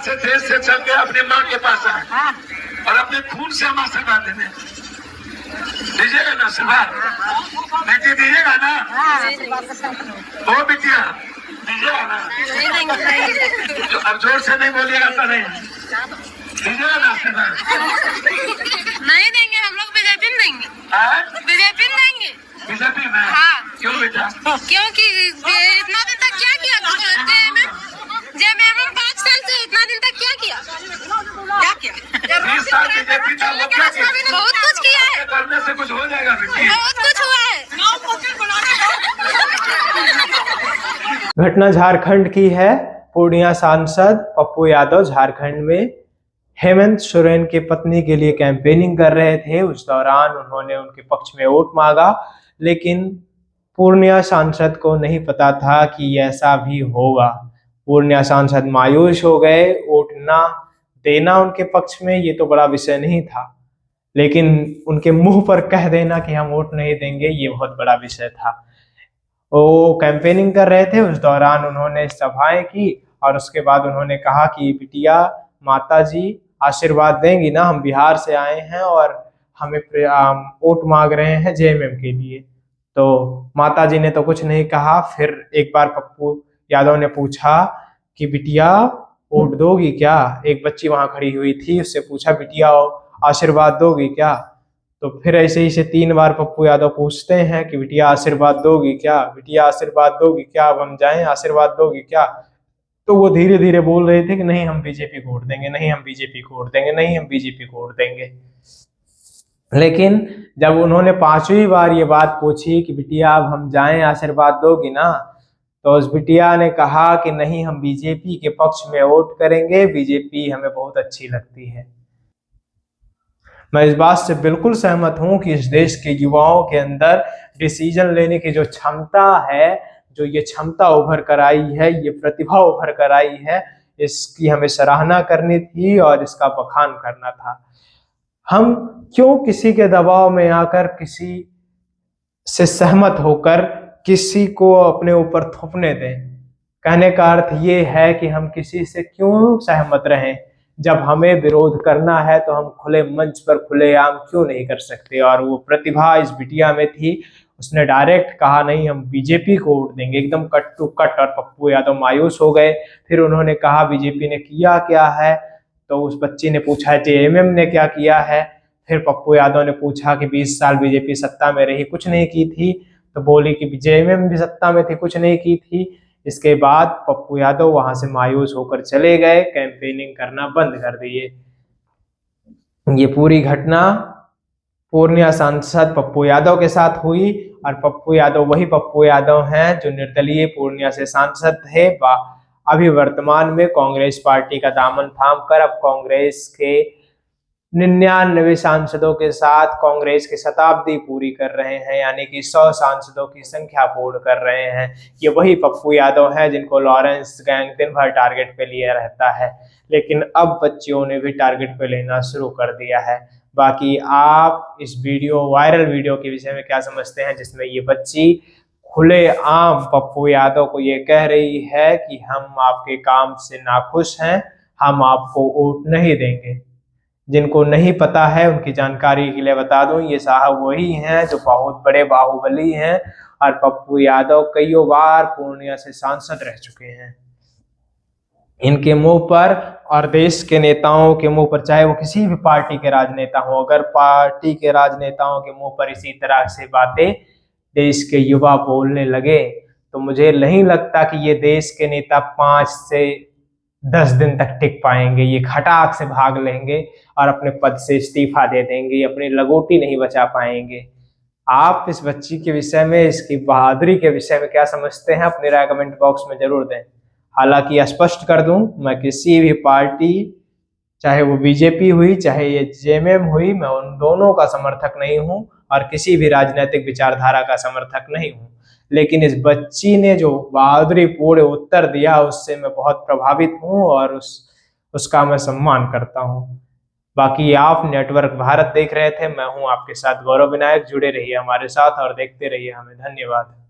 से देश से चल के अपनी माँ के पास आए और अपने खून से हम आशीर्वाद देने दीजिएगा ना आशीर्वाद? बेटी दीजिएगा ना? ओ बिटिया दीजिएगा ना? अब जोर से नहीं बोलिएगा तो नहीं दीजिएगा ना आशीर्वाद? नहीं देंगे, हम लोग बीजेपी में देंगे। बीजेपी में देंगे। बीजेपी में? हाँ। क्यों बेटा? क्योंकि इतना दिन तक क्या किया जेएमएम 5 साल से इतना दिन तक क्या किया? 20 साल बीजेपी था, वो क्या किया? बहुत कुछ किया है। करने से कुछ हो जाएगा बेटी? बहुत कुछ हुआ है। घटना झारखंड की है। पूर्णिया सांसद पप्पू यादव झारखंड में हेमंत सोरेन की पत्नी के लिए कैंपेनिंग कर रहे थे। उस दौरान उन्होंने उनके पक्ष में वोट मांगा, लेकिन पूर्णिया सांसद को नहीं पता था कि ऐसा भी होगा। पूर्णिया सांसद मायूस हो गए। वोट ना देना उनके पक्ष में ये तो बड़ा विषय नहीं था, लेकिन उनके मुंह पर कह देना कि हम वोट नहीं देंगे ये बहुत बड़ा विषय था। वो कैंपेनिंग कर रहे थे, उस दौरान उन्होंने सभाएं की और उसके बाद उन्होंने कहा कि बिटिया माता जी आशीर्वाद देंगी ना, हम बिहार से आए हैं और हमें वोट मांग रहे हैं जेएमएम के लिए। तो माता जी ने तो कुछ नहीं कहा। फिर एक बार पप्पू यादव ने पूछा कि बिटिया वोट दोगी क्या? एक बच्ची वहां खड़ी हुई थी, उससे पूछा बिटिया आशीर्वाद दोगी क्या? तो फिर ऐसे ही से 3 बार पप्पू यादव पूछते हैं कि बिटिया आशीर्वाद दोगी क्या? बिटिया आशीर्वाद दोगी क्या? अब हम जाएं, आशीर्वाद दोगी क्या? तो वो धीरे धीरे बोल रहे थे कि नहीं हम बीजेपी को वोट देंगे, नहीं हम बीजेपी को वोट देंगे, नहीं हम बीजेपी को वोट देंगे। लेकिन जब उन्होंने 5वीं बार ये बात पूछी कि बिटिया अब हम जाएं, आशीर्वाद दोगी ना, तो उस बिटिया ने कहा कि नहीं हम बीजेपी के पक्ष में वोट करेंगे, बीजेपी हमें बहुत अच्छी लगती है। मैं इस बात से बिल्कुल सहमत हूं कि इस देश के युवाओं के अंदर डिसीजन लेने की जो क्षमता है, जो ये क्षमता उभर कर आई है, ये प्रतिभा उभर कर आई है, इसकी हमें सराहना करनी थी और इसका बखान करना था। हम क्यों किसी के दबाव में आकर, किसी से सहमत होकर किसी को अपने ऊपर थोपने दें? कहने का अर्थ ये है कि हम किसी से क्यों सहमत रहें? जब हमें विरोध करना है तो हम खुले मंच पर खुलेआम क्यों नहीं कर सकते? और वो प्रतिभा इस बिटिया में थी। उसने डायरेक्ट कहा नहीं हम बीजेपी को वोट देंगे, एकदम कट टू कट। और पप्पू यादव मायूस हो गए। फिर उन्होंने कहा बीजेपी ने किया क्या है? तो उस बच्ची ने पूछा जेएमएम ने क्या किया है? फिर पप्पू यादव ने पूछा कि 20 साल बीजेपी सत्ता में रही, कुछ नहीं की थी? तो बोली कि जेएमएम भी सत्ता में थी, कुछ नहीं की थी। इसके बाद पप्पू यादव वहां से मायूस होकर चले गए, कैंपेनिंग करना बंद कर दिए। ये पूरी घटना पूर्णिया सांसद पप्पू यादव के साथ हुई। और पप्पू यादव वही पप्पू यादव हैं जो निर्दलीय पूर्णिया से सांसद थे। अभी वर्तमान में कांग्रेस पार्टी का दामन थाम कर अब कांग्रेस के 99 सांसदों के साथ कांग्रेस की शताब्दी पूरी कर रहे हैं, यानी कि 100 सांसदों की संख्या पूर्ण कर रहे हैं। ये वही पप्पू यादव हैं जिनको लॉरेंस गैंग दिन भर टारगेट पे लिए रहता है, लेकिन अब बच्चियों ने भी टारगेट पे लेना शुरू कर दिया है। बाकी आप इस वायरल वीडियो के विषय में क्या समझते हैं, जिसमें ये बच्ची खुलेआम पप्पू यादव को ये कह रही है कि हम आपके काम से नाखुश हैं, हम आपको वोट नहीं देंगे। जिनको नहीं पता है उनकी जानकारी के लिए बता दूं, ये साहब वही हैं जो बहुत बड़े बाहुबली हैं और पप्पू यादव कई बार पूर्णिया से सांसद रह चुके हैं। इनके मुंह पर और देश के नेताओं के मुंह पर, चाहे वो किसी भी पार्टी के राजनेता हो, अगर पार्टी के राजनेताओं के मुंह पर इसी तरह से बातें देश के युवा बोलने लगे तो मुझे नहीं लगता कि ये देश के नेता 5 से 10 दिन तक टिक पाएंगे। ये खटाक से भाग लेंगे और अपने पद से इस्तीफा दे देंगे, अपनी लगोटी नहीं बचा पाएंगे। आप इस बच्ची के विषय में, इसकी बहादुरी के विषय में क्या समझते हैं, अपनी राय कमेंट बॉक्स में जरूर दें। हालांकि स्पष्ट कर दूं, मैं किसी भी पार्टी, चाहे वो बीजेपी हुई चाहे ये जेएमएम हुई, मैं उन दोनों का समर्थक नहीं हूं और किसी भी राजनीतिक विचारधारा का समर्थक नहीं हूं। लेकिन इस बच्ची ने जो बहादुरी पूर्ण उत्तर दिया उससे मैं बहुत प्रभावित हूं और उसका मैं सम्मान करता हूं। बाकी आप नेटवर्क भारत देख रहे थे, मैं हूं आपके साथ गौरव विनायक। जुड़े रहिए हमारे साथ और देखते रहिए हमें। धन्यवाद।